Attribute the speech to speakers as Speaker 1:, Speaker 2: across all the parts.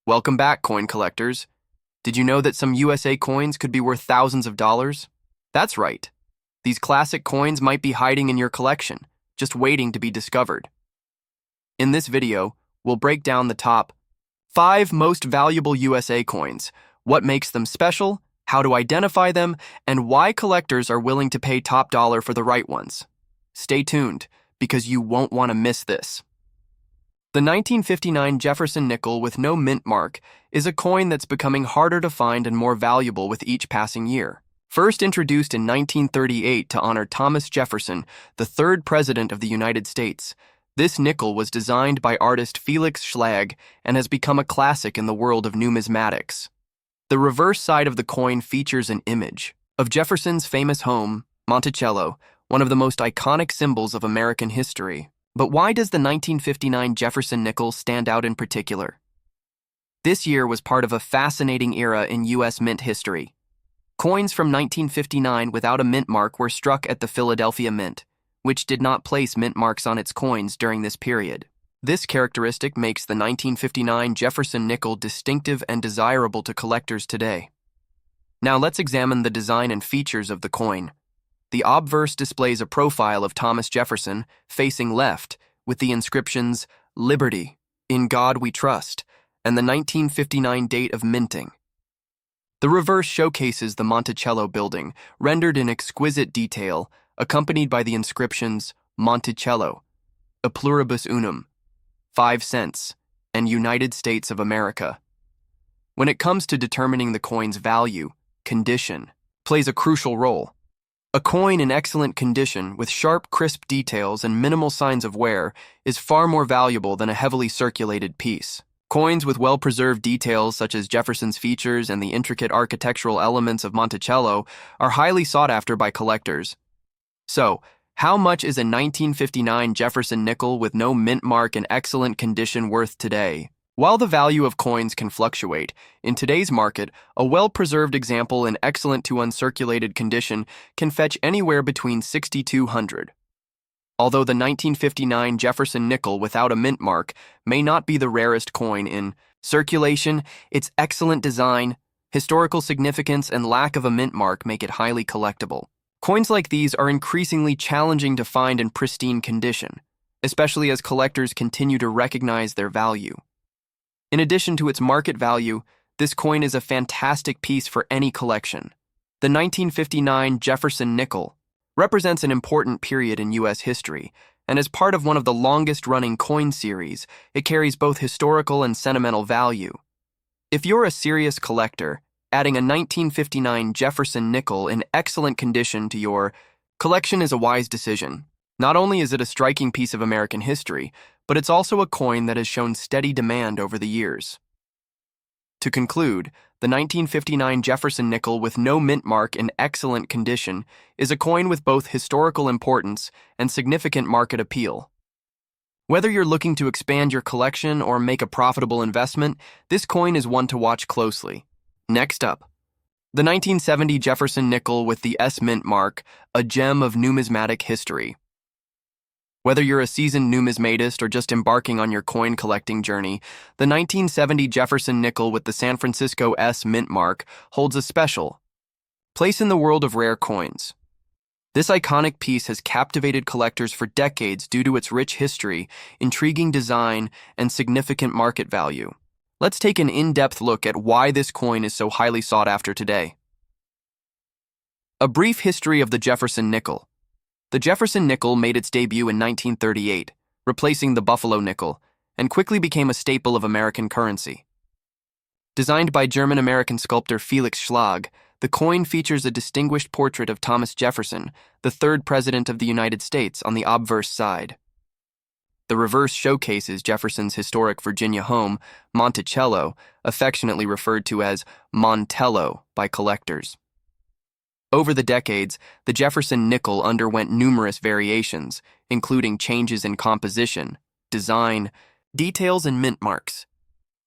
Speaker 1: Welcome back, coin collectors. Did you know that some USA coins could be worth thousands of dollars? That's right. These classic coins might be hiding in your collection, just waiting to be discovered. In this video, we'll break down the top 5 most valuable USA coins, what makes them special, how to identify them, and why collectors are willing to pay top dollar for the right ones. Stay tuned, because you won't want to miss this. The 1959 Jefferson nickel with no mint mark is a coin that's becoming harder to find and more valuable with each passing year. First introduced in 1938 to honor Thomas Jefferson, the third president of the United States, this nickel was designed by artist Felix Schlag and has become a classic in the world of numismatics. The reverse side of the coin features an image of Jefferson's famous home, Monticello, one of the most iconic symbols of American history. But why does the 1959 Jefferson nickel stand out in particular? This year was part of a fascinating era in U.S. mint history. Coins from 1959 without a mint mark were struck at the Philadelphia Mint, which did not place mint marks on its coins during this period. This characteristic makes the 1959 Jefferson nickel distinctive and desirable to collectors today. Now let's examine the design and features of the coin. The obverse displays a profile of Thomas Jefferson, facing left, with the inscriptions, "Liberty, in God we trust," and the 1959 date of minting. The reverse showcases the Monticello building, rendered in exquisite detail, accompanied by the inscriptions, Monticello, A Pluribus Unum, 5 cents, and United States of America. When it comes to determining the coin's value, condition plays a crucial role. A coin in excellent condition with sharp, crisp details and minimal signs of wear is far more valuable than a heavily circulated piece. Coins with well-preserved details such as Jefferson's features and the intricate architectural elements of Monticello are highly sought after by collectors. So, how much is a 1959 Jefferson nickel with no mint mark in excellent condition worth today? While the value of coins can fluctuate, in today's market, a well-preserved example in excellent to uncirculated condition can fetch anywhere between $6,200. Although the 1959 Jefferson nickel without a mint mark may not be the rarest coin in circulation, its excellent design, historical significance, and lack of a mint mark make it highly collectible. Coins like these are increasingly challenging to find in pristine condition, especially as collectors continue to recognize their value. In addition to its market value, this coin is a fantastic piece for any collection. The 1959 Jefferson nickel represents an important period in U.S. history, and as part of one of the longest-running coin series, it carries both historical and sentimental value. If you're a serious collector, adding a 1959 Jefferson nickel in excellent condition to your collection is a wise decision. Not only is it a striking piece of American history, but it's also a coin that has shown steady demand over the years. To conclude, the 1959 Jefferson nickel with no mint mark in excellent condition is a coin with both historical importance and significant market appeal. Whether you're looking to expand your collection or make a profitable investment, this coin is one to watch closely. Next up, the 1970 Jefferson nickel with the S mint mark, a gem of numismatic history. Whether you're a seasoned numismatist or just embarking on your coin collecting journey, the 1970 Jefferson nickel with the San Francisco S mint mark holds a special place in the world of rare coins. This iconic piece has captivated collectors for decades due to its rich history, intriguing design, and significant market value. Let's take an in-depth look at why this coin is so highly sought after today. A brief history of the Jefferson nickel. The Jefferson nickel made its debut in 1938, replacing the Buffalo nickel, and quickly became a staple of American currency. Designed by German-American sculptor Felix Schlag, the coin features a distinguished portrait of Thomas Jefferson, the third president of the United States, on the obverse side. The reverse showcases Jefferson's historic Virginia home, Monticello, affectionately referred to as Montello by collectors. Over the decades, the Jefferson nickel underwent numerous variations, including changes in composition, design, details, and mint marks.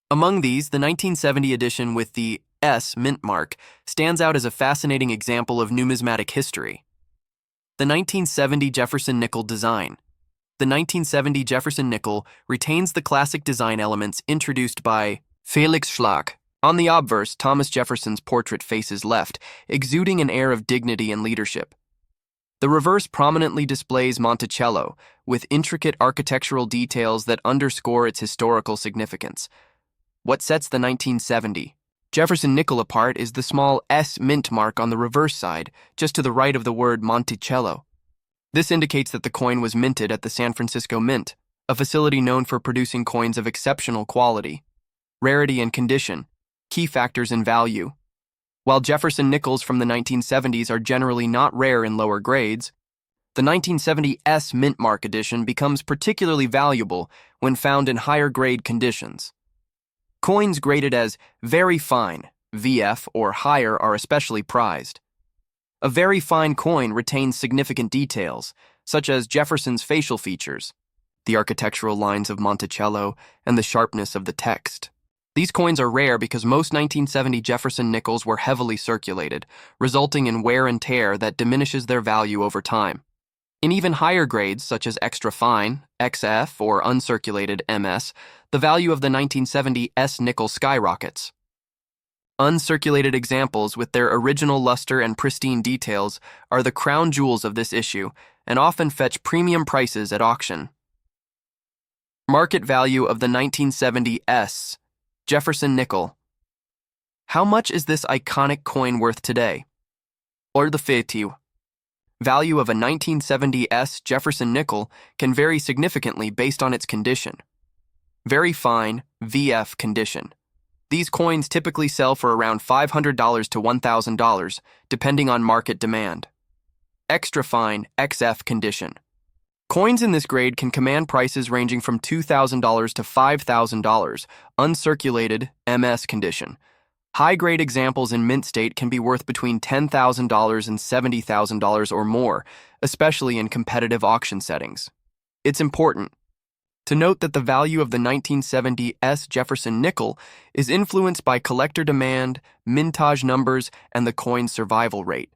Speaker 1: Among these, the 1970 edition with the S mint mark stands out as a fascinating example of numismatic history. The 1970 Jefferson nickel design. The 1970 Jefferson nickel retains the classic design elements introduced by Felix Schlag. On the obverse, Thomas Jefferson's portrait faces left, exuding an air of dignity and leadership. The reverse prominently displays Monticello, with intricate architectural details that underscore its historical significance. What sets the 1970 Jefferson nickel apart is the small S mint mark on the reverse side, just to the right of the word Monticello. This indicates that the coin was minted at the San Francisco Mint, a facility known for producing coins of exceptional quality. Rarity and condition, key factors in value. While Jefferson nickels from the 1970s are generally not rare in lower grades, the 1970 S mint mark edition becomes particularly valuable when found in higher grade conditions. Coins graded as very fine, VF, or higher are especially prized. A very fine coin retains significant details, such as Jefferson's facial features, the architectural lines of Monticello, and the sharpness of the text. These coins are rare because most 1970 Jefferson nickels were heavily circulated, resulting in wear and tear that diminishes their value over time. In even higher grades, such as extra fine, XF, or uncirculated MS, the value of the 1970 S nickel skyrockets. Uncirculated examples with their original luster and pristine details are the crown jewels of this issue and often fetch premium prices at auction. Market value of the 1970 S Jefferson nickel. How much is this iconic coin worth today? Or the effective value of a 1970 S Jefferson nickel can vary significantly based on its condition. Very fine, VF condition. These coins typically sell for around $500 to $1,000, depending on market demand. Extra fine, XF condition. Coins in this grade can command prices ranging from $2,000 to $5,000, uncirculated, MS condition. High-grade examples in mint state can be worth between $10,000 and $70,000 or more, especially in competitive auction settings. It's important to note that the value of the 1970 S Jefferson nickel is influenced by collector demand, mintage numbers, and the coin's survival rate.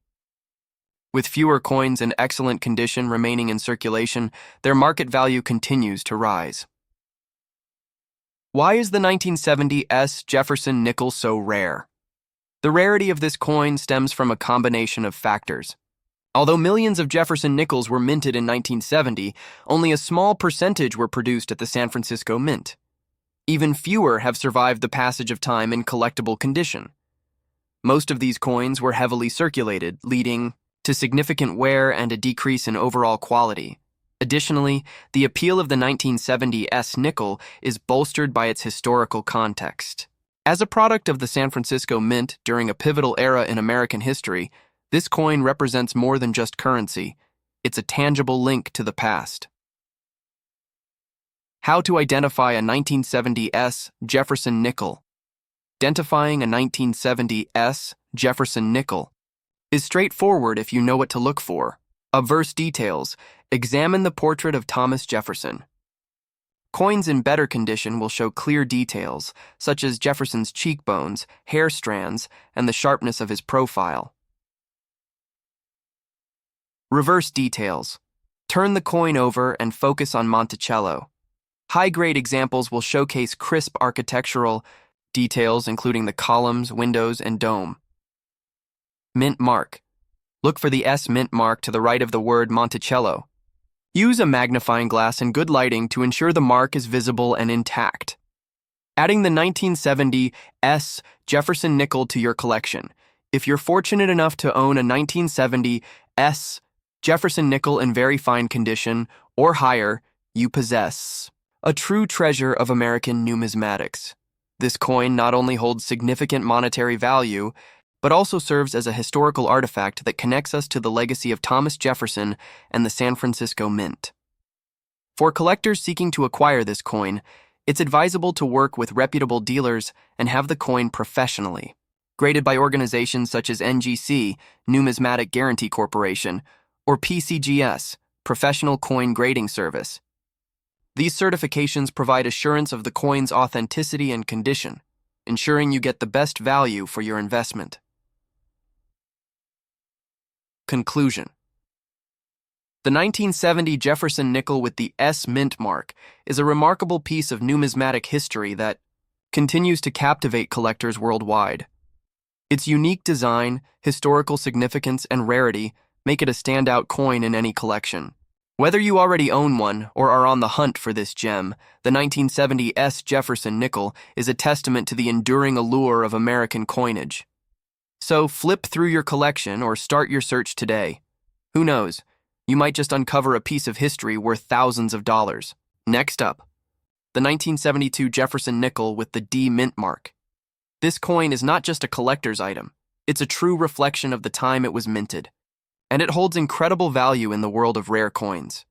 Speaker 1: With fewer coins in excellent condition remaining in circulation, their market value continues to rise. Why is the 1970 S Jefferson nickel so rare? The rarity of this coin stems from a combination of factors. Although millions of Jefferson nickels were minted in 1970, only a small percentage were produced at the San Francisco Mint. Even fewer have survived the passage of time in collectible condition. Most of these coins were heavily circulated, leading to significant wear and a decrease in overall quality. Additionally, the appeal of the 1970 S nickel is bolstered by its historical context. As a product of the San Francisco Mint during a pivotal era in American history, this coin represents more than just currency. It's a tangible link to the past. How to identify a 1970 S Jefferson nickel. Identifying a 1970 S Jefferson nickel is straightforward if you know what to look for. Obverse details. Examine the portrait of Thomas Jefferson. Coins in better condition will show clear details, such as Jefferson's cheekbones, hair strands, and the sharpness of his profile. Reverse details. Turn the coin over and focus on Monticello. High-grade examples will showcase crisp architectural details, including the columns, windows, and dome. Mint mark. Look for the S mint mark to the right of the word Monticello. Use a magnifying glass and good lighting to ensure the mark is visible and intact. Adding the 1970 S Jefferson nickel to your collection. If you're fortunate enough to own a 1970 S Jefferson nickel in very fine condition or higher, you possess a true treasure of American numismatics. This coin not only holds significant monetary value, but also serves as a historical artifact that connects us to the legacy of Thomas Jefferson and the San Francisco Mint. For collectors seeking to acquire this coin, it's advisable to work with reputable dealers and have the coin professionally graded by organizations such as NGC, Numismatic Guarantee Corporation, or PCGS, Professional Coin Grading Service. These certifications provide assurance of the coin's authenticity and condition, ensuring you get the best value for your investment. Conclusion. The 1970 Jefferson nickel with the S mint mark is a remarkable piece of numismatic history that continues to captivate collectors worldwide. Its unique design, historical significance, and rarity make it a standout coin in any collection. Whether you already own one or are on the hunt for this gem, the 1970 Jefferson nickel is a testament to the enduring allure of American coinage. So flip through your collection or start your search today. Who knows, you might just uncover a piece of history worth thousands of dollars. Next up, the 1972 Jefferson nickel with the D mint mark. This coin is not just a collector's item, it's a true reflection of the time it was minted, and it holds incredible value in the world of rare coins.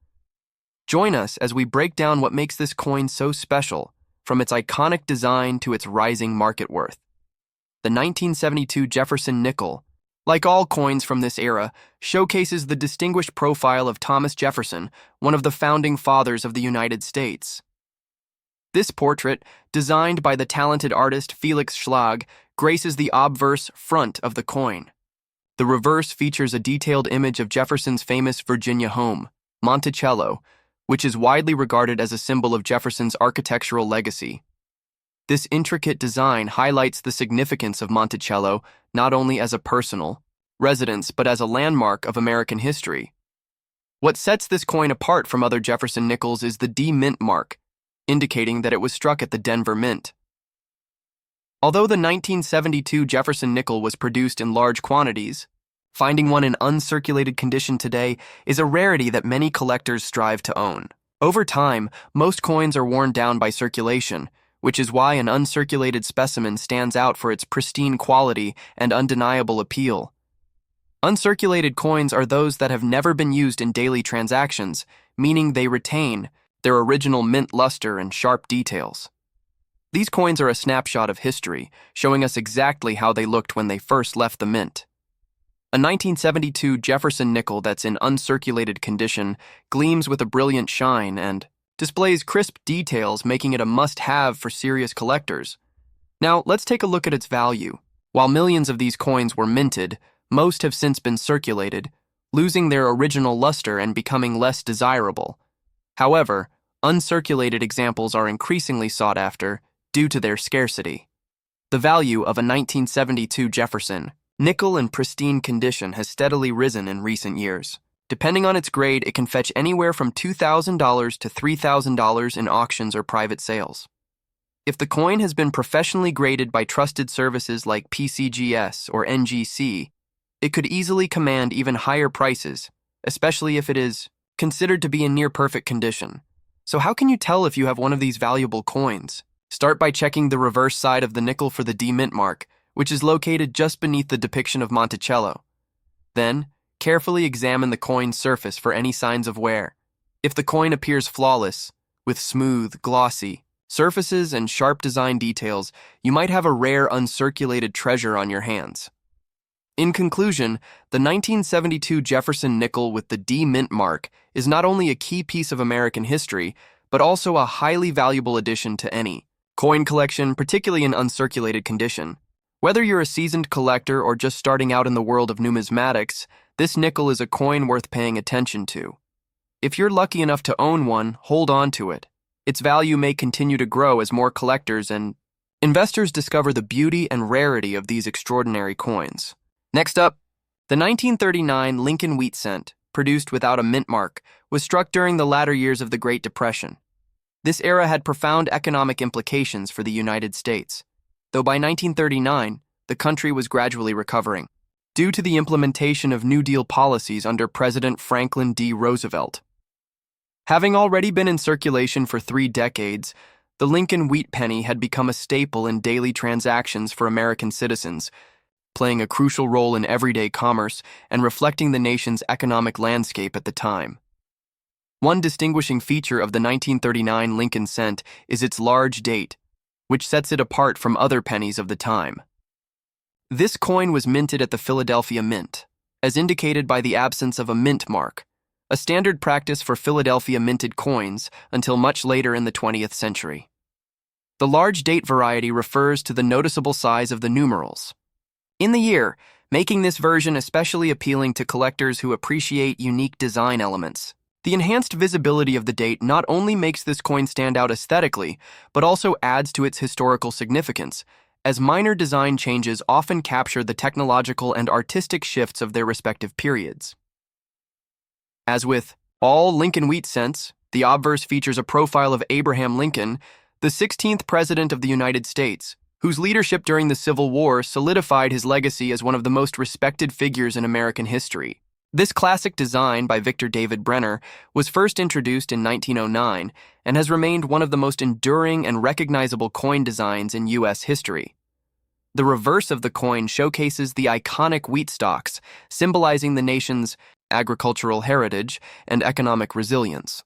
Speaker 1: Join us as we break down what makes this coin so special, from its iconic design to its rising market worth. The 1972 Jefferson nickel, like all coins from this era, showcases the distinguished profile of Thomas Jefferson, one of the founding fathers of the United States. This portrait, designed by the talented artist Felix Schlag, graces the obverse front of the coin. The reverse features a detailed image of Jefferson's famous Virginia home, Monticello, which is widely regarded as a symbol of Jefferson's architectural legacy. This intricate design highlights the significance of Monticello not only as a personal residence but as a landmark of American history. What sets this coin apart from other Jefferson nickels is the D mint mark, indicating that it was struck at the Denver Mint. Although the 1972 Jefferson nickel was produced in large quantities, finding one in uncirculated condition today is a rarity that many collectors strive to own. Over time, most coins are worn down by circulation, which is why an uncirculated specimen stands out for its pristine quality and undeniable appeal. Uncirculated coins are those that have never been used in daily transactions, meaning they retain their original mint luster and sharp details. These coins are a snapshot of history, showing us exactly how they looked when they first left the mint. A 1972 Jefferson nickel that's in uncirculated condition gleams with a brilliant shine and displays crisp details, making it a must-have for serious collectors. Now, let's take a look at its value. While millions of these coins were minted, most have since been circulated, losing their original luster and becoming less desirable. However, uncirculated examples are increasingly sought after due to their scarcity. The value of a 1972 Jefferson nickel in pristine condition has steadily risen in recent years. Depending on its grade, it can fetch anywhere from $2,000 to $3,000 in auctions or private sales. If the coin has been professionally graded by trusted services like PCGS or NGC, it could easily command even higher prices, especially if it is considered to be in near-perfect condition. So how can you tell if you have one of these valuable coins? Start by checking the reverse side of the nickel for the D mint mark, which is located just beneath the depiction of Monticello. Then, carefully examine the coin's surface for any signs of wear. If the coin appears flawless, with smooth, glossy surfaces and sharp design details, you might have a rare uncirculated treasure on your hands. In conclusion, the 1972 Jefferson nickel with the D mint mark is not only a key piece of American history, but also a highly valuable addition to any coin collection, particularly in uncirculated condition. Whether you're a seasoned collector or just starting out in the world of numismatics, this nickel is a coin worth paying attention to. If you're lucky enough to own one, hold on to it. Its value may continue to grow as more collectors and investors discover the beauty and rarity of these extraordinary coins. Next up, the 1939 Lincoln wheat cent, produced without a mint mark, was struck during the latter years of the Great Depression. This era had profound economic implications for the United States, though by 1939, the country was gradually recovering, due to the implementation of New Deal policies under President Franklin D. Roosevelt. Having already been in circulation for 3 decades, the Lincoln wheat penny had become a staple in daily transactions for American citizens, playing a crucial role in everyday commerce and reflecting the nation's economic landscape at the time. One distinguishing feature of the 1939 Lincoln cent is its large date, which sets it apart from other pennies of the time. This coin was minted at the Philadelphia Mint, as indicated by the absence of a mint mark, a standard practice for Philadelphia minted coins until much later in the 20th century. The large date variety refers to the noticeable size of the numerals in the year, making this version especially appealing to collectors who appreciate unique design elements. The enhanced visibility of the date not only makes this coin stand out aesthetically, but also adds to its historical significance, as minor design changes often capture the technological and artistic shifts of their respective periods. As with all Lincoln wheat cents, the obverse features a profile of Abraham Lincoln, the 16th President of the United States, whose leadership during the Civil War solidified his legacy as one of the most respected figures in American history. This classic design by Victor David Brenner was first introduced in 1909 and has remained one of the most enduring and recognizable coin designs in U.S. history. The reverse of the coin showcases the iconic wheat stalks, symbolizing the nation's agricultural heritage and economic resilience.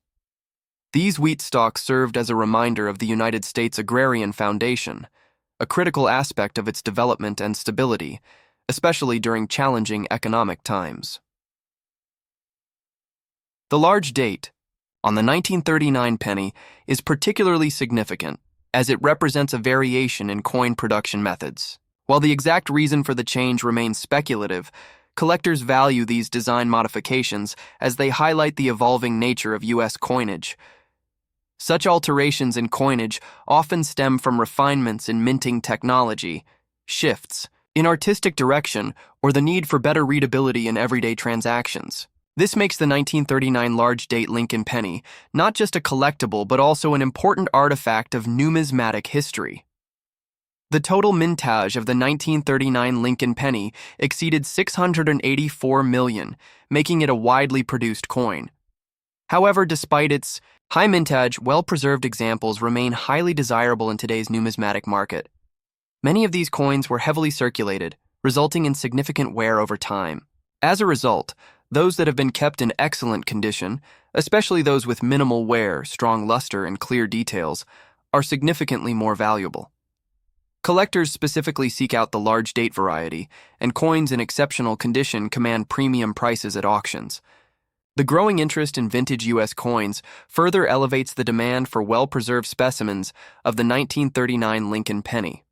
Speaker 1: These wheat stalks served as a reminder of the United States agrarian foundation, a critical aspect of its development and stability, especially during challenging economic times. The large date on the 1939 penny is particularly significant as it represents a variation in coin production methods. While the exact reason for the change remains speculative, collectors value these design modifications as they highlight the evolving nature of U.S. coinage. Such alterations in coinage often stem from refinements in minting technology, shifts in artistic direction, or the need for better readability in everyday transactions. This makes the 1939 large-date Lincoln penny not just a collectible but also an important artifact of numismatic history. The total mintage of the 1939 Lincoln penny exceeded 684 million, making it a widely produced coin. However, despite its high mintage, well-preserved examples remain highly desirable in today's numismatic market. Many of these coins were heavily circulated, resulting in significant wear over time. As a result, those that have been kept in excellent condition, especially those with minimal wear, strong luster, and clear details, are significantly more valuable. Collectors specifically seek out the large date variety, and coins in exceptional condition command premium prices at auctions. The growing interest in vintage U.S. coins further elevates the demand for well-preserved specimens of the 1939 Lincoln penny.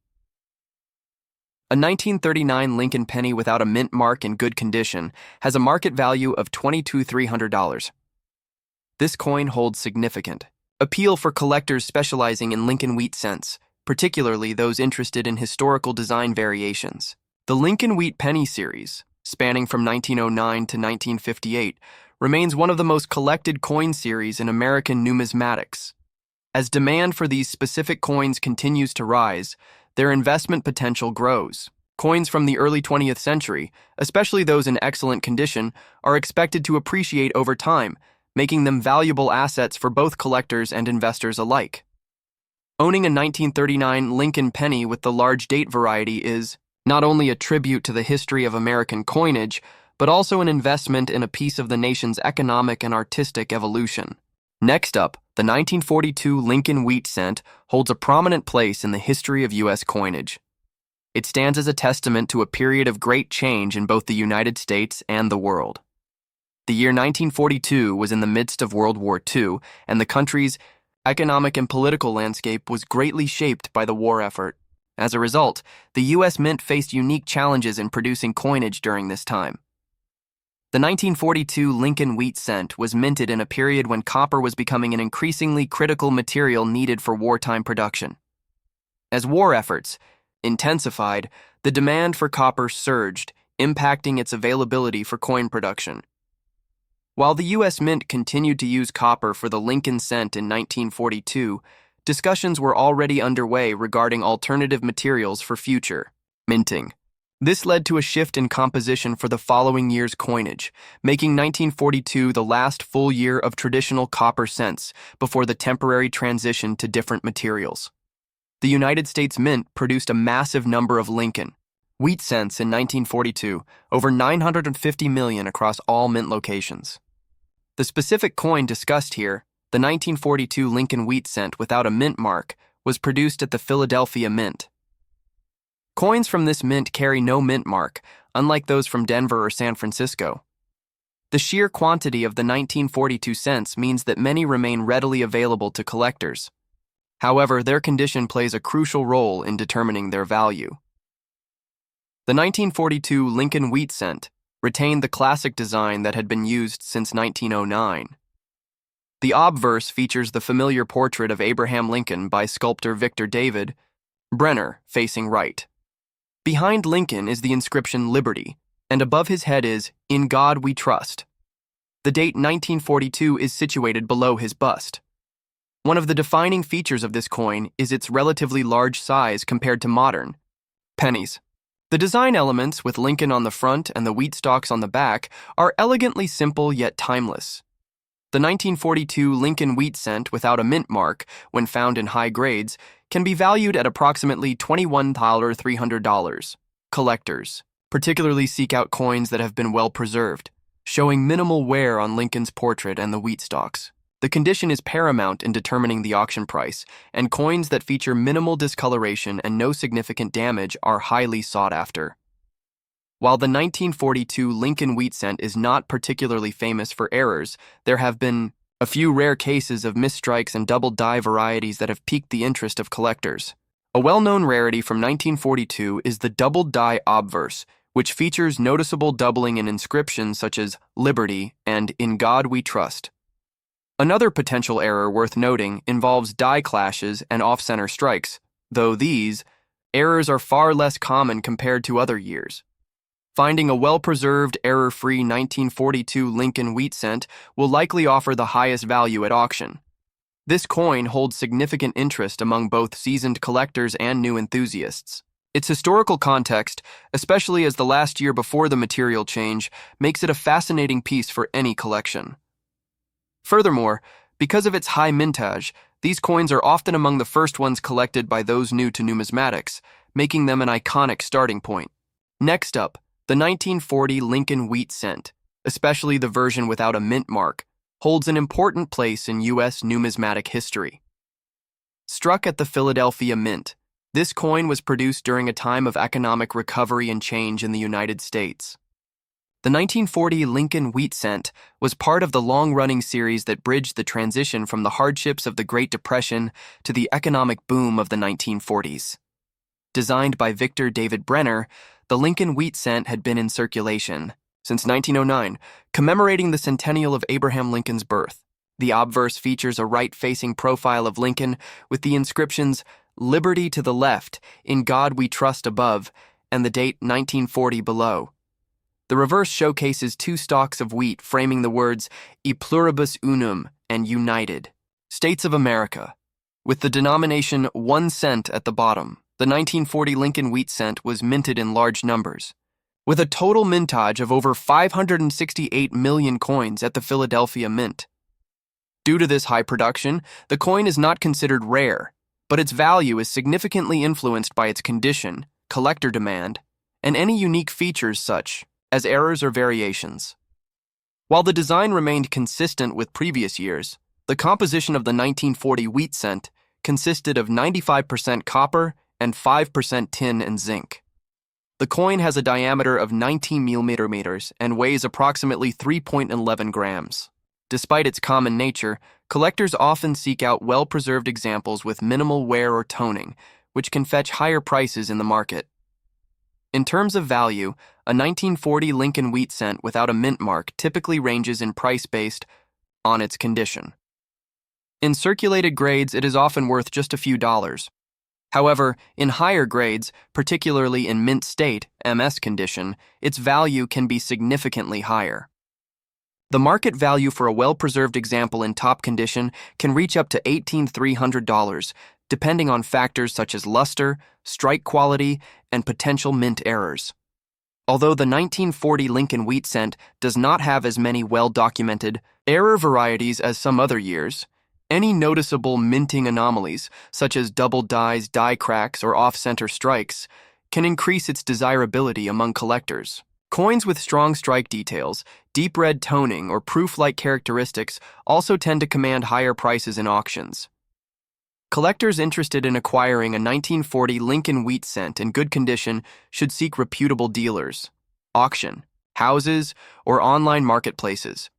Speaker 1: A 1939 Lincoln penny without a mint mark in good condition has a market value of $22,300. This coin holds significant appeal for collectors specializing in Lincoln wheat cents, particularly those interested in historical design variations. The Lincoln wheat penny series, spanning from 1909 to 1958, remains one of the most collected coin series in American numismatics. As demand for these specific coins continues to rise, their investment potential grows. Coins from the early 20th century, especially those in excellent condition, are expected to appreciate over time, making them valuable assets for both collectors and investors alike. Owning a 1939 Lincoln penny with the large date variety is not only a tribute to the history of American coinage, but also an investment in a piece of the nation's economic and artistic evolution. Next up, the 1942 Lincoln wheat cent holds a prominent place in the history of U.S. coinage. It stands as a testament to a period of great change in both the United States and the world. The year 1942 was in the midst of World War II, and the country's economic and political landscape was greatly shaped by the war effort. As a result, the U.S. Mint faced unique challenges in producing coinage during this time. The 1942 Lincoln wheat cent was minted in a period when copper was becoming an increasingly critical material needed for wartime production. As war efforts intensified, the demand for copper surged, impacting its availability for coin production. While the U.S. Mint continued to use copper for the Lincoln cent in 1942, discussions were already underway regarding alternative materials for future minting. This led to a shift in composition for the following year's coinage, making 1942 the last full year of traditional copper cents before the temporary transition to different materials. The United States Mint produced a massive number of Lincoln wheat cents in 1942, over 950 million across all mint locations. The specific coin discussed here, the 1942 Lincoln wheat cent without a mint mark, was produced at the Philadelphia Mint. Coins from this mint carry no mint mark, unlike those from Denver or San Francisco. The sheer quantity of the 1942 cents means that many remain readily available to collectors. However, their condition plays a crucial role in determining their value. The 1942 Lincoln wheat cent retained the classic design that had been used since 1909. The obverse features the familiar portrait of Abraham Lincoln by sculptor Victor David Brenner, facing right. Behind Lincoln is the inscription Liberty, and above his head is In God We Trust. The date 1942 is situated below his bust. One of the defining features of this coin is its relatively large size compared to modern pennies. The design elements, with Lincoln on the front and the wheat stalks on the back, are elegantly simple yet timeless. The 1942 Lincoln wheat cent without a mint mark, when found in high grades, can be valued at approximately $21,300. Collectors particularly seek out coins that have been well preserved, showing minimal wear on Lincoln's portrait and the wheat stalks. The condition is paramount in determining the auction price, and coins that feature minimal discoloration and no significant damage are highly sought after. While the 1942 Lincoln wheat cent is not particularly famous for errors, there have been a few rare cases of misstrikes and double die varieties that have piqued the interest of collectors. A well-known rarity from 1942 is the double die obverse, which features noticeable doubling in inscriptions such as Liberty and In God We Trust. Another potential error worth noting involves die clashes and off-center strikes, though these errors are far less common compared to other years. Finding a well-preserved, error-free 1942 Lincoln wheat cent will likely offer the highest value at auction. This coin holds significant interest among both seasoned collectors and new enthusiasts. Its historical context, especially as the last year before the material change, makes it a fascinating piece for any collection. Furthermore, because of its high mintage, these coins are often among the first ones collected by those new to numismatics, making them an iconic starting point. Next up, the 1940 Lincoln wheat cent, especially the version without a mint mark, holds an important place in U.S. numismatic history. Struck at the Philadelphia Mint, this coin was produced during a time of economic recovery and change in the United States. The 1940 Lincoln wheat cent was part of the long-running series that bridged the transition from the hardships of the Great Depression to the economic boom of the 1940s. Designed by Victor David Brenner, the Lincoln wheat cent had been in circulation since 1909, commemorating the centennial of Abraham Lincoln's birth. The obverse features a right-facing profile of Lincoln with the inscriptions Liberty to the left, In God We Trust above, and the date 1940 below. The reverse showcases two stalks of wheat framing the words E pluribus unum and United, States of America, with the denomination 1 cent at the bottom. The 1940 Lincoln wheat cent was minted in large numbers, with a total mintage of over 568 million coins at the Philadelphia Mint. Due to this high production, the coin is not considered rare, but its value is significantly influenced by its condition, collector demand, and any unique features such as errors or variations. While the design remained consistent with previous years, the composition of the 1940 wheat cent consisted of 95% copper and 5% tin and zinc. The coin has a diameter of 19 millimeters and weighs approximately 3.11 grams. Despite its common nature, collectors often seek out well-preserved examples with minimal wear or toning, which can fetch higher prices in the market. In terms of value, a 1940 Lincoln wheat cent without a mint mark typically ranges in price based on its condition. In circulated grades, it is often worth just a few dollars. However, in higher grades, particularly in mint state, MS condition, its value can be significantly higher. The market value for a well-preserved example in top condition can reach up to $18,300, depending on factors such as luster, strike quality, and potential mint errors. Although the 1940 Lincoln wheat cent does not have as many well-documented error varieties as some other years, any noticeable minting anomalies, such as double dies, die cracks, or off-center strikes, can increase its desirability among collectors. Coins with strong strike details, deep red toning, or proof-like characteristics also tend to command higher prices in auctions. Collectors interested in acquiring a 1940 Lincoln wheat cent in good condition should seek reputable dealers, auction houses, or online marketplaces.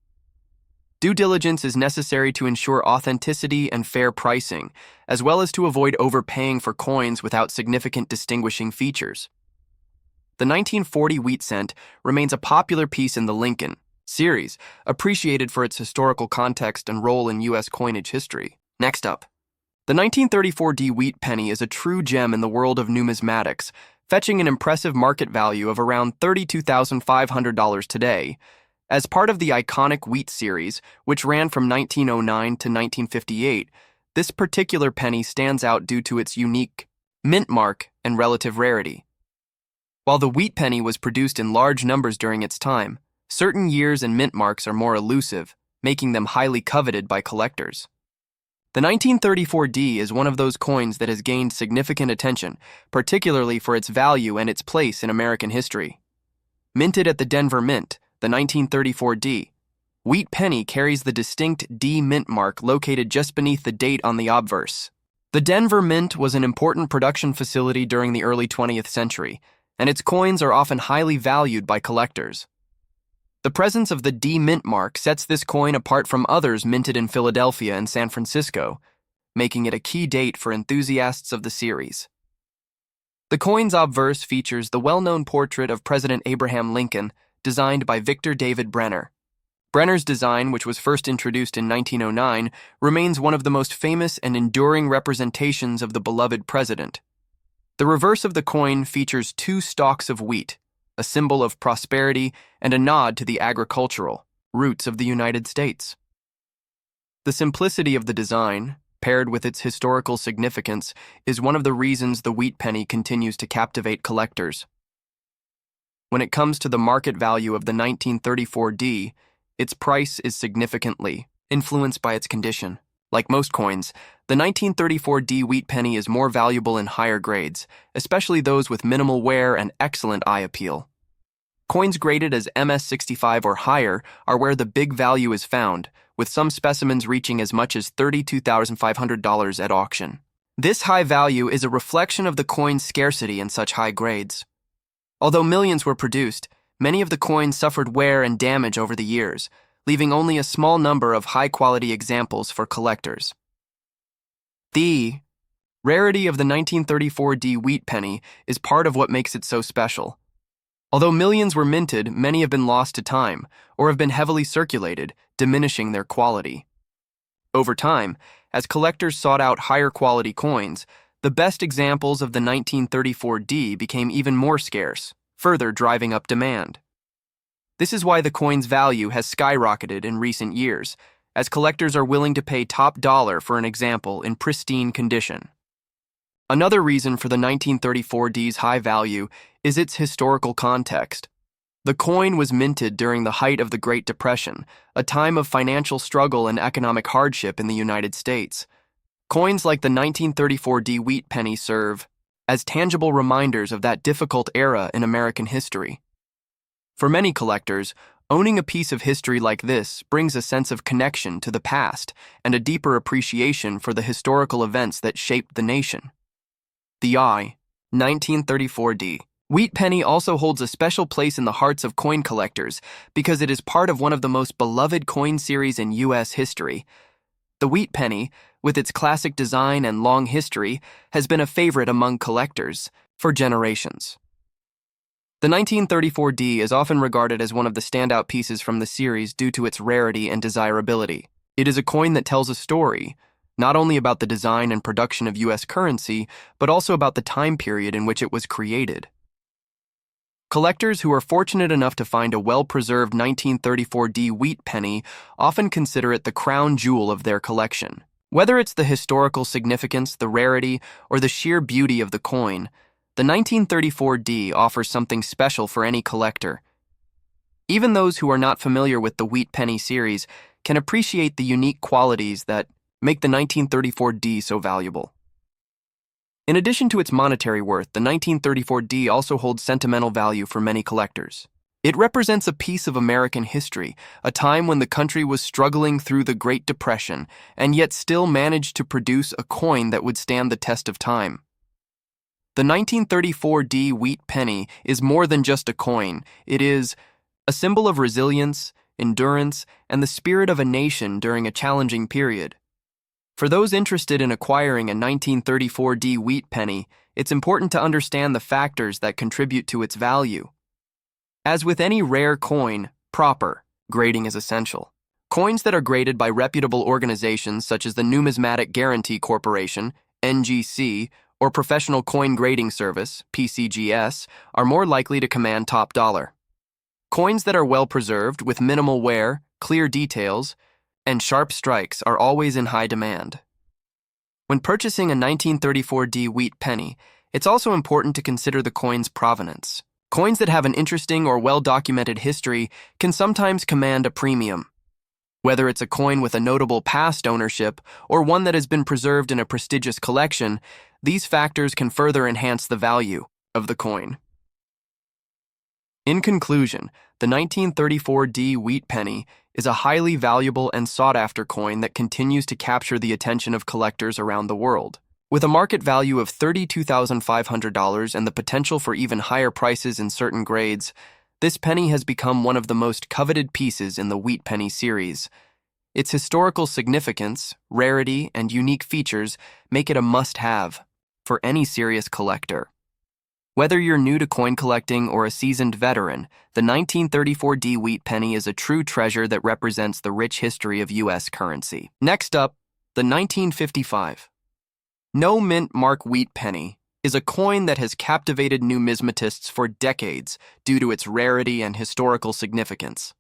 Speaker 1: Due diligence is necessary to ensure authenticity and fair pricing, as well as to avoid overpaying for coins without significant distinguishing features. The 1940 wheat cent remains a popular piece in the Lincoln series, appreciated for its historical context and role in U.S. coinage history. Next up, the 1934 D wheat penny is a true gem in the world of numismatics, fetching an impressive market value of around $32,500 today. As part of the iconic wheat series, which ran from 1909 to 1958, this particular penny stands out due to its unique mint mark and relative rarity. While the wheat penny was produced in large numbers during its time, certain years and mint marks are more elusive, making them highly coveted by collectors. The 1934 D is one of those coins that has gained significant attention, particularly for its value and its place in American history. Minted at the Denver Mint, the 1934 D wheat penny carries the distinct D mint mark located just beneath the date on the obverse. The Denver Mint was an important production facility during the early 20th century, and its coins are often highly valued by collectors. The presence of the D mint mark sets this coin apart from others minted in Philadelphia and San Francisco, making it a key date for enthusiasts of the series. The coin's obverse features the well-known portrait of President Abraham Lincoln, designed by Victor David Brenner. Brenner's design, which was first introduced in 1909, remains one of the most famous and enduring representations of the beloved president. The reverse of the coin features two stalks of wheat, a symbol of prosperity and a nod to the agricultural roots of the United States. The simplicity of the design, paired with its historical significance, is one of the reasons the wheat penny continues to captivate collectors. When it comes to the market value of the 1934 D, its price is significantly influenced by its condition. Like most coins, the 1934 D wheat penny is more valuable in higher grades, especially those with minimal wear and excellent eye appeal. Coins graded as MS65 or higher are where the big value is found, with some specimens reaching as much as $32,500 at auction. This high value is a reflection of the coin's scarcity in such high grades. Although millions were produced, many of the coins suffered wear and damage over the years, leaving only a small number of high-quality examples for collectors. The rarity of the 1934 D wheat penny is part of what makes it so special. Although millions were minted, many have been lost to time or have been heavily circulated, diminishing their quality. Over time, as collectors sought out higher-quality coins, the best examples of the 1934 D became even more scarce, further driving up demand. This is why the coin's value has skyrocketed in recent years, as collectors are willing to pay top dollar for an example in pristine condition. Another reason for the 1934 D's high value is its historical context. The coin was minted during the height of the Great Depression, a time of financial struggle and economic hardship in the United States. Coins like the 1934 D wheat penny serve as tangible reminders of that difficult era in American history. For many collectors, owning a piece of history like this brings a sense of connection to the past and a deeper appreciation for the historical events that shaped the nation. The 1934 D wheat penny also holds a special place in the hearts of coin collectors because it is part of one of the most beloved coin series in U.S. history. The wheat penny, with its classic design and long history, has been a favorite among collectors for generations. The 1934 D is often regarded as one of the standout pieces from the series due to its rarity and desirability. It is a coin that tells a story, not only about the design and production of U.S. currency, but also about the time period in which it was created. Collectors who are fortunate enough to find a well-preserved 1934 D wheat penny often consider it the crown jewel of their collection. Whether it's the historical significance, the rarity, or the sheer beauty of the coin, the 1934 D offers something special for any collector. Even those who are not familiar with the wheat penny series can appreciate the unique qualities that make the 1934 D so valuable. In addition to its monetary worth, the 1934 D also holds sentimental value for many collectors. It represents a piece of American history, a time when the country was struggling through the Great Depression, and yet still managed to produce a coin that would stand the test of time. The 1934 D wheat penny is more than just a coin. It is a symbol of resilience, endurance, and the spirit of a nation during a challenging period. For those interested in acquiring a 1934 D wheat penny, it's important to understand the factors that contribute to its value. As with any rare coin, proper Grading is essential. Coins that are graded by reputable organizations such as the Numismatic Guarantee Corporation, NGC, or Professional Coin Grading Service, PCGS, are more likely to command top dollar. Coins that are well preserved with minimal wear, clear details, and sharp strikes are always in high demand. When purchasing a 1934D wheat penny, it's also important to consider the coin's provenance. Coins that have an interesting or well-documented history can sometimes command a premium. Whether it's a coin with a notable past ownership or one that has been preserved in a prestigious collection, these factors can further enhance the value of the coin. In conclusion, the 1934D wheat penny is a highly valuable and sought-after coin that continues to capture the attention of collectors around the world. With a market value of $32,500 and the potential for even higher prices in certain grades, this penny has become one of the most coveted pieces in the wheat penny series. Its historical significance, rarity, and unique features make it a must-have for any serious collector. Whether you're new to coin collecting or a seasoned veteran, the 1934D wheat penny is a true treasure that represents the rich history of U.S. currency. Next up, the 1955 No Mint Mark wheat penny is a coin that has captivated numismatists for decades due to its rarity and historical significance.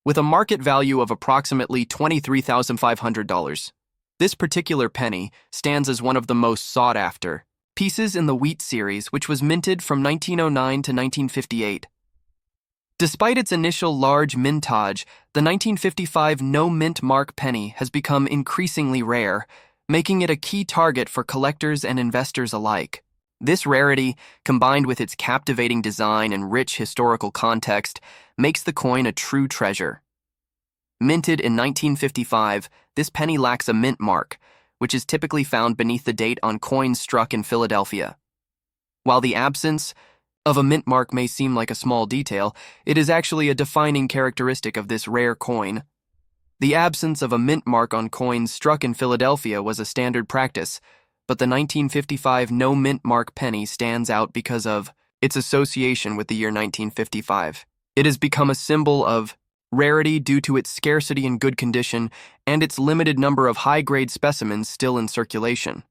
Speaker 1: With a market value of approximately $23,500, this particular penny stands as one of the most sought-after pieces in the wheat series, which was minted from 1909 to 1958. Despite its initial large mintage, the 1955 No Mint Mark penny has become increasingly rare, making it a key target for collectors and investors alike. This rarity, combined with its captivating design and rich historical context, makes the coin a true treasure. Minted in 1955, this penny lacks a mint mark, which is typically found beneath the date on coins struck in Philadelphia. While the absence of a mint mark may seem like a small detail, it is actually a defining characteristic of this rare coin. The absence of a mint mark on coins struck in Philadelphia was a standard practice, but the 1955 No Mint Mark penny stands out because of its association with the year 1955. It has become a symbol of rarity due to its scarcity in good condition and its limited number of high-grade specimens still in circulation.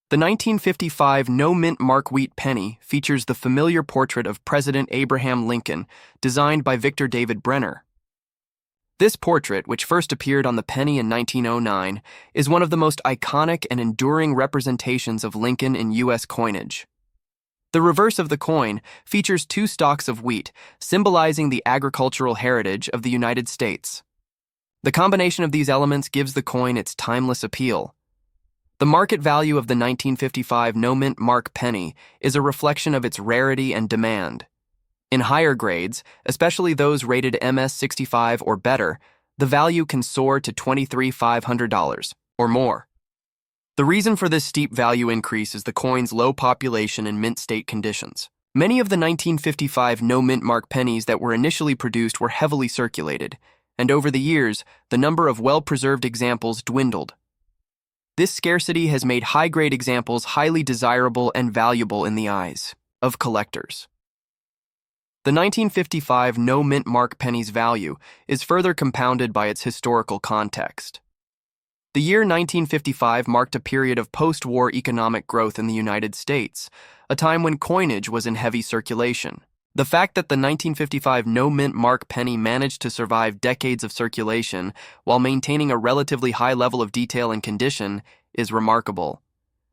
Speaker 1: The 1955 No Mint Mark wheat penny features the familiar portrait of President Abraham Lincoln, designed by Victor David Brenner. This portrait, which first appeared on the penny in 1909, is one of the most iconic and enduring representations of Lincoln in U.S. coinage. The reverse of the coin features two stalks of wheat, symbolizing the agricultural heritage of the United States. The combination of these elements gives the coin its timeless appeal. The market value of the 1955 No Mint Mark penny is a reflection of its rarity and demand. In higher grades, especially those rated MS-65 or better, the value can soar to $23,500 or more. The reason for this steep value increase is the coin's low population and mint state conditions. Many of the 1955 No Mint Mark pennies that were initially produced were heavily circulated, and over the years, the number of well-preserved examples dwindled. This scarcity has made high-grade examples highly desirable and valuable in the eyes of collectors. The 1955 No Mint Mark penny's value is further compounded by its historical context. The year 1955 marked a period of post-war economic growth in the United States, a time when coinage was in heavy circulation. The fact that the 1955 No Mint Mark penny managed to survive decades of circulation while maintaining a relatively high level of detail and condition is remarkable.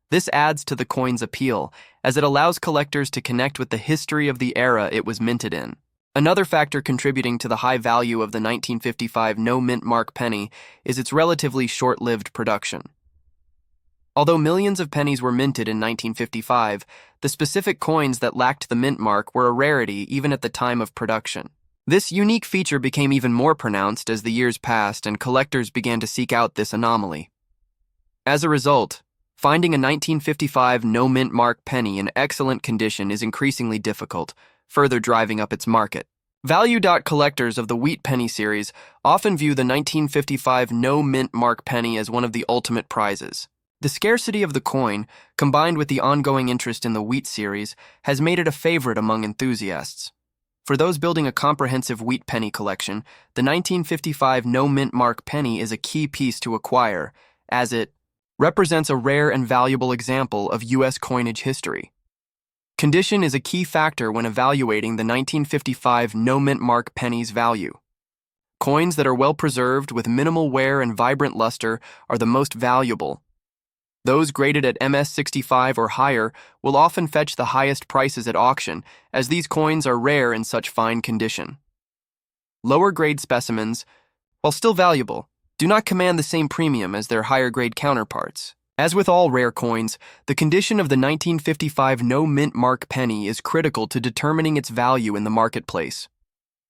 Speaker 1: This adds to the coin's appeal, as it allows collectors to connect with the history of the era it was minted in. Another factor contributing to the high value of the 1955 No Mint Mark penny is its relatively short-lived production. Although millions of pennies were minted in 1955, the specific coins that lacked the mint mark were a rarity even at the time of production. This unique feature became even more pronounced as the years passed and collectors began to seek out this anomaly. As a result, finding a 1955 No Mint Mark penny in excellent condition is increasingly difficult, further driving up its market. Value collectors of the wheat penny series often view the 1955 No Mint Mark penny as one of the ultimate prizes. The scarcity of the coin, combined with the ongoing interest in the wheat series, has made it a favorite among enthusiasts. For those building a comprehensive wheat penny collection, the 1955 no-mint mark penny is a key piece to acquire, as it represents a rare and valuable example of U.S. coinage history. Condition is a key factor when evaluating the 1955 no-mint mark penny's value. Coins that are well preserved with minimal wear and vibrant luster are the most valuable. Those graded at MS65 or higher will often fetch the highest prices at auction, as these coins are rare in such fine condition. Lower-grade specimens, while still valuable, do not command the same premium as their higher-grade counterparts. As with all rare coins, the condition of the 1955 no-mint mark penny is critical to determining its value in the marketplace.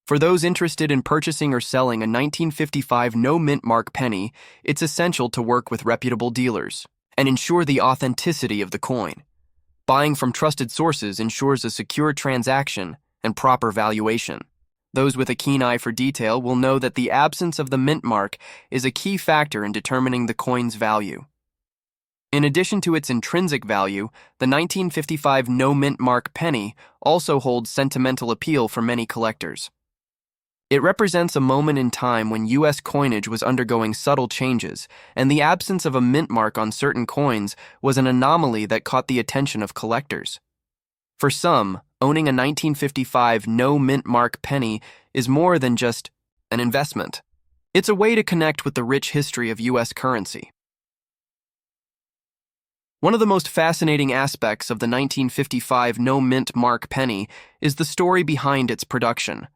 Speaker 1: For those interested in purchasing or selling a 1955 no-mint mark penny, it's essential to work with reputable dealers and ensure the authenticity of the coin. Buying from trusted sources ensures a secure transaction and proper valuation. Those with a keen eye for detail will know that the absence of the mint mark is a key factor in determining the coin's value. In addition to its intrinsic value, the 1955 no-mint mark penny also holds sentimental appeal for many collectors. It represents a moment in time when U.S. coinage was undergoing subtle changes, and the absence of a mint mark on certain coins was an anomaly that caught the attention of collectors. For some, owning a 1955 no-mint mark penny is more than just an investment. It's a way to connect with the rich history of U.S. currency. One of the most fascinating aspects of the 1955 no-mint mark penny is the story behind its production.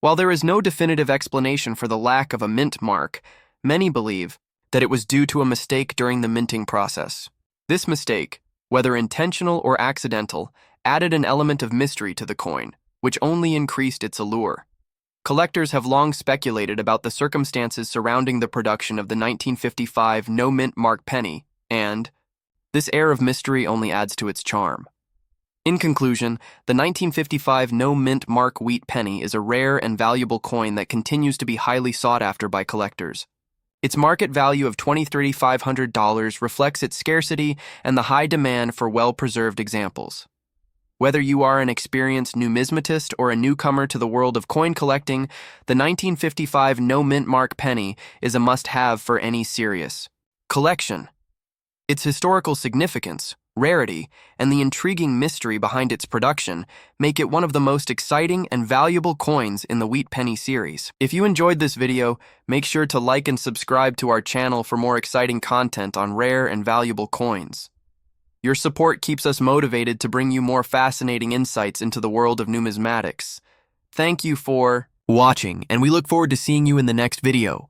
Speaker 1: While there is no definitive explanation for the lack of a mint mark, many believe that it was due to a mistake during the minting process. This mistake, whether intentional or accidental, added an element of mystery to the coin, which only increased its allure. Collectors have long speculated about the circumstances surrounding the production of the 1955 no-mint mark penny, and this air of mystery only adds to its charm. In conclusion, the 1955 no-mint mark wheat penny is a rare and valuable coin that continues to be highly sought after by collectors. Its market value of $23,500 reflects its scarcity and the high demand for well-preserved examples. Whether you are an experienced numismatist or a newcomer to the world of coin collecting, the 1955 no-mint mark penny is a must-have for any serious collection. Its historical significance, rarity, and the intriguing mystery behind its production make it one of the most exciting and valuable coins in the wheat penny series. If you enjoyed this video, make sure to like and subscribe to our channel for more exciting content on rare and valuable coins. Your support keeps us motivated to bring you more fascinating insights into the world of numismatics. Thank you for watching, and we look forward to seeing you in the next video.